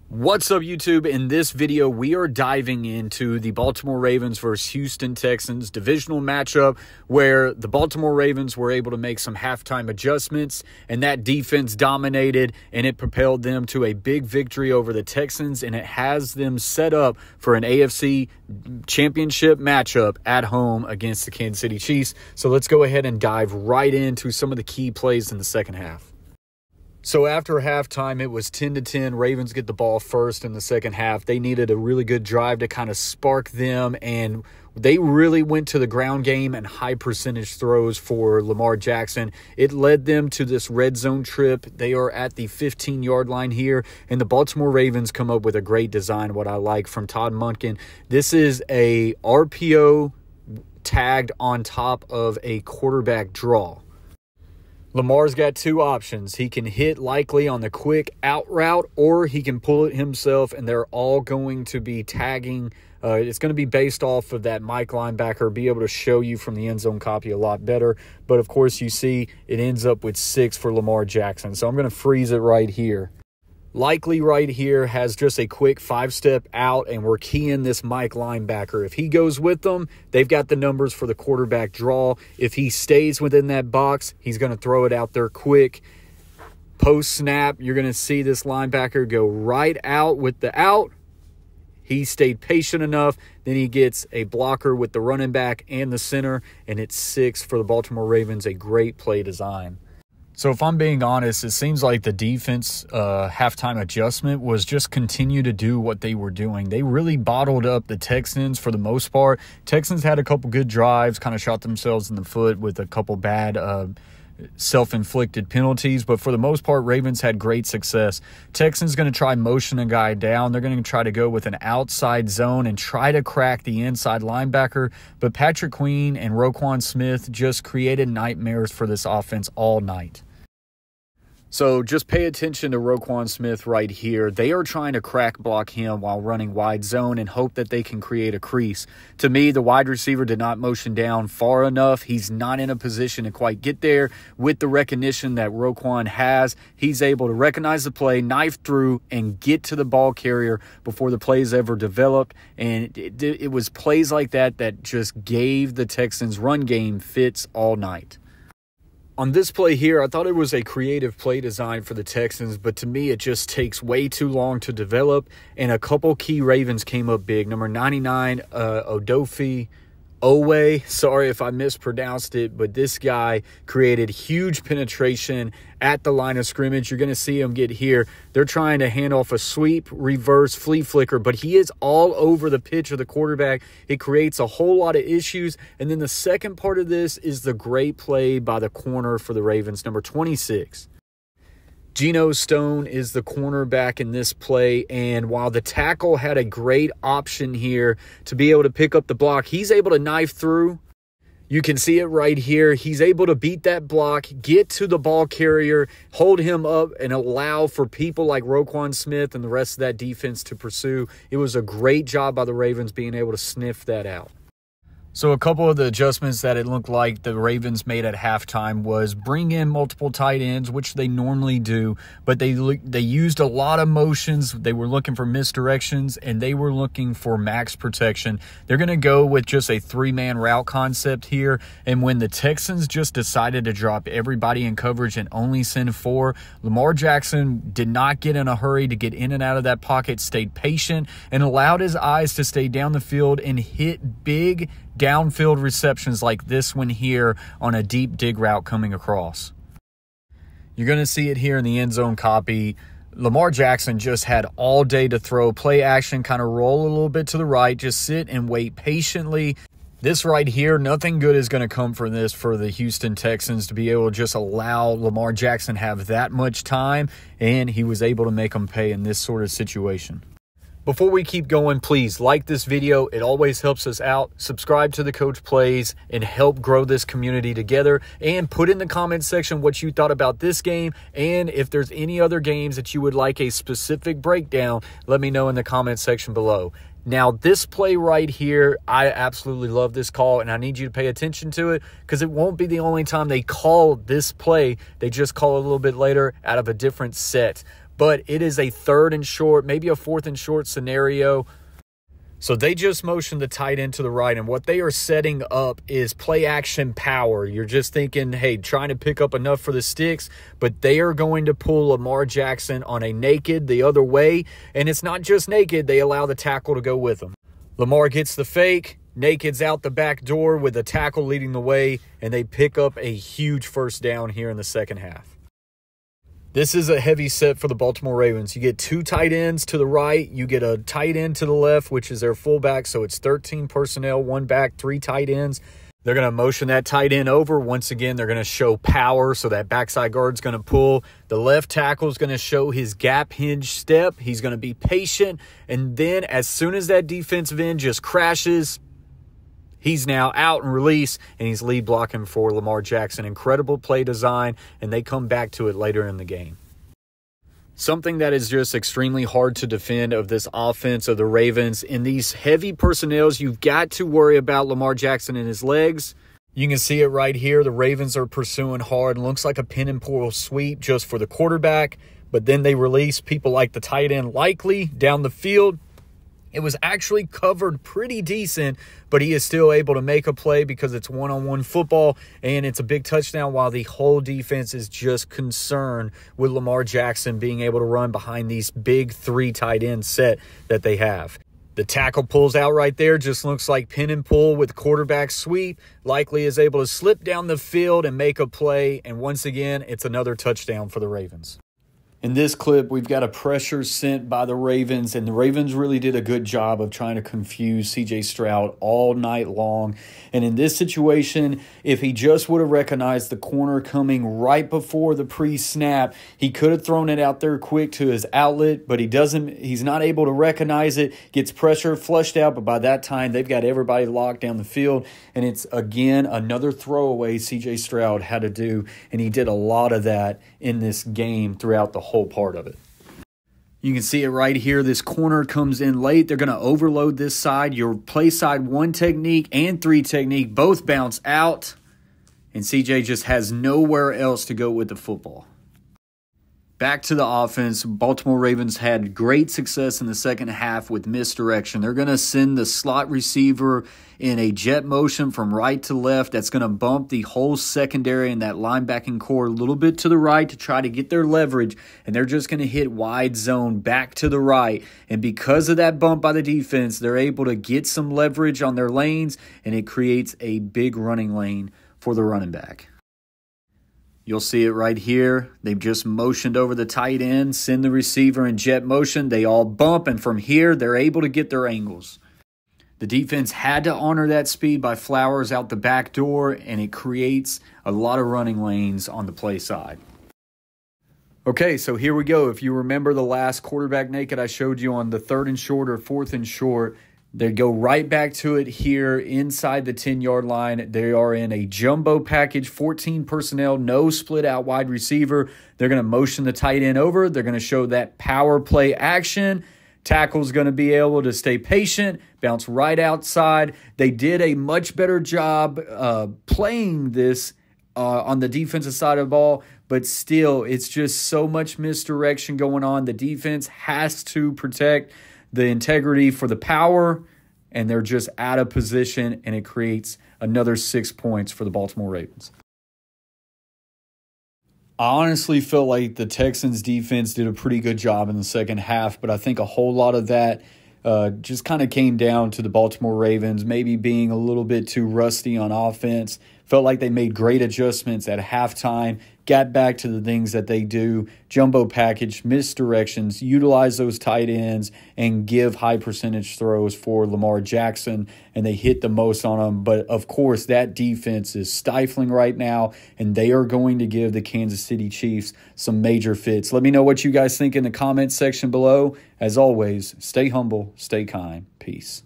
What's up, YouTube? In this video, we are diving into the Baltimore Ravens versus Houston Texans divisional matchup where the Baltimore Ravens were able to make some halftime adjustments and that defense dominated and it propelled them to a big victory over the Texans, and it has them set up for an AFC Championship matchup at home against the Kansas City Chiefs. So let's go ahead and dive right into some of the key plays in the second half. So after halftime, it was 10-10. Ravens get the ball first in the second half. They needed a really good drive to kind of spark them, and they really went to the ground game and high percentage throws for Lamar Jackson. It led them to this red zone trip. They are at the 15-yard line here, and the Baltimore Ravens come up with a great design, what I like, from Todd Monken. This is a RPO tagged on top of a quarterback draw. Lamar's got two options. He can hit likely on the quick out route, or he can pull it himself, and they're all going to be tagging. It's going to be based off of that Mike linebacker, be able to show you from the end zone copy a lot better. But, of course, you see it ends up with 6 for Lamar Jackson. So I'm going to freeze it right here. Likely right here has just a quick 5-step out, and we're keying this Mike linebacker. If he goes with them, they've got the numbers for the quarterback draw. If he stays within that box, he's going to throw it out there quick. Post-snap, you're going to see this linebacker go right out with the out. He stayed patient enough. Then he gets a blocker with the running back and the center, and it's 6 for the Baltimore Ravens, a great play design. So if I'm being honest, it seems like the defense halftime adjustment was just continue to do what they were doing. They really bottled up the Texans for the most part. Texans had a couple good drives, kind of shot themselves in the foot with a couple bad self-inflicted penalties, but for the most part, Ravens had great success. Texans going to try motion a guy down. They're going to try to go with an outside zone and try to crack the inside linebacker, but Patrick Queen and Roquan Smith just created nightmares for this offense all night. So just pay attention to Roquan Smith right here. They are trying to crack block him while running wide zone and hope that they can create a crease. To me, the wide receiver did not motion down far enough. He's not in a position to quite get there. With the recognition that Roquan has, he's able to recognize the play, knife through, and get to the ball carrier before the plays ever developed. And it was plays like that that just gave the Texans' run game fits all night. On this play here, I thought it was a creative play design for the Texans, but to me, it just takes way too long to develop, and a couple key Ravens came up big. Number 99, Odofe Owe, sorry if I mispronounced it, but this guy created huge penetration at the line of scrimmage. You're going to see him get here. They're trying to hand off a sweep, reverse, flea flicker, but he is all over the pitch of the quarterback. It creates a whole lot of issues. And then the second part of this is the great play by the corner for the Ravens, number 26. Geno Stone is the cornerback in this play, and while the tackle had a great option here to be able to pick up the block, he's able to knife through. You can see it right here. He's able to beat that block, get to the ball carrier, hold him up, and allow for people like Roquan Smith and the rest of that defense to pursue. It was a great job by the Ravens being able to sniff that out. So a couple of the adjustments that it looked like the Ravens made at halftime was bring in multiple tight ends, which they normally do, but they used a lot of motions. They were looking for misdirections, and they were looking for max protection. They're going to go with just a 3-man route concept here, and when the Texans just decided to drop everybody in coverage and only send 4, Lamar Jackson did not get in a hurry to get in and out of that pocket, stayed patient, and allowed his eyes to stay down the field and hit big downfield receptions like this one here on a deep dig route coming across. You're going to see it here in the end zone copy. Lamar Jackson just had all day to throw. Play action, kind of roll a little bit to the right, just sit and wait patiently. This right here, nothing good is going to come from this for the Houston Texans to be able to just allow Lamar Jackson have that much time, and he was able to make them pay in this sort of situation. Before we keep going, please like this video. It always helps us out. Subscribe to the Coach Plays and help grow this community together. And put in the comment section what you thought about this game. And if there's any other games that you would like a specific breakdown, let me know in the comment section below. Now, this play right here, I absolutely love this call, and I need you to pay attention to it because it won't be the only time they call this play. They just call it a little bit later out of a different set. but it is a 3rd and short, maybe a 4th and short scenario. So they just motioned the tight end to the right, and what they are setting up is play action power. You're just thinking, hey, trying to pick up enough for the sticks, but they are going to pull Lamar Jackson on a naked the other way, and it's not just naked. They allow the tackle to go with them. Lamar gets the fake, naked's out the back door with the tackle leading the way, and they pick up a huge first down here in the second half. This is a heavy set for the Baltimore Ravens. You get 2 tight ends to the right. You get a tight end to the left, which is their fullback. So it's 13 personnel, 1 back, 3 tight ends. They're going to motion that tight end over. Once again, they're going to show power. So that backside guard's going to pull. The left tackle is going to show his gap hinge step. He's going to be patient. And then as soon as that defensive end just crashes, he's now out and release, and he's lead blocking for Lamar Jackson. Incredible play design, and they come back to it later in the game. Something that is just extremely hard to defend of this offense of the Ravens. In these heavy personnels, you've got to worry about Lamar Jackson and his legs. You can see it right here. The Ravens are pursuing hard. It looks like a pin and pull sweep just for the quarterback, but then they release people like the tight end likely down the field. It was actually covered pretty decent, but he is still able to make a play because it's one-on-one football, and it's a big touchdown while the whole defense is just concerned with Lamar Jackson being able to run behind these big 3 tight end set that they have. The tackle pulls out right there, just looks like pin and pull with quarterback sweep. Likely is able to slip down the field and make a play, and once again, it's another touchdown for the Ravens. In this clip, we've got a pressure sent by the Ravens, and the Ravens really did a good job of trying to confuse CJ Stroud all night long. And in this situation, if he just would have recognized the corner coming right before the pre-snap, he could have thrown it out there quick to his outlet, but he's not able to recognize it, gets pressure flushed out, but by that time, they've got everybody locked down the field, and it's, again, another throwaway CJ Stroud had to do, and he did a lot of that in this game throughout the whole part of it. You can see it right here. This corner comes in late. They're going to overload this side. Your play side 1 technique and 3 technique both bounce out, and CJ just has nowhere else to go with the football. Back to the offense. Baltimore Ravens had great success in the second half with misdirection. They're going to send the slot receiver in a jet motion from right to left. That's going to bump the whole secondary and that linebacking core a little bit to the right to try to get their leverage, and they're just going to hit wide zone back to the right. And because of that bump by the defense, they're able to get some leverage on their lanes, and it creates a big running lane for the running back. You'll see it right here. They've just motioned over the tight end, send the receiver in jet motion. They all bump, and from here, they're able to get their angles. The defense had to honor that speed by Flowers out the back door, and it creates a lot of running lanes on the play side. Okay, so here we go. If you remember the last quarterback naked I showed you on the 3rd and short or 4th and short, they go right back to it here inside the 10-yard line. They are in a jumbo package, 14 personnel, no split out wide receiver. They're going to motion the tight end over. They're going to show that power play action. Tackle's going to be able to stay patient, bounce right outside. They did a much better job playing this on the defensive side of the ball, but still, it's just so much misdirection going on. The defense has to protect the integrity for the power, and they're just out of position, and it creates another 6 points for the Baltimore Ravens. I honestly felt like the Texans defense did a pretty good job in the second half, but I think a whole lot of that just kind of came down to the Baltimore Ravens maybe being a little bit too rusty on offense. Felt like they made great adjustments at halftime, got back to the things that they do, jumbo package, misdirections, utilize those tight ends, and give high percentage throws for Lamar Jackson, and they hit the most on them. But, of course, that defense is stifling right now, and they are going to give the Kansas City Chiefs some major fits. Let me know what you guys think in the comments section below. As always, stay humble, stay kind. Peace.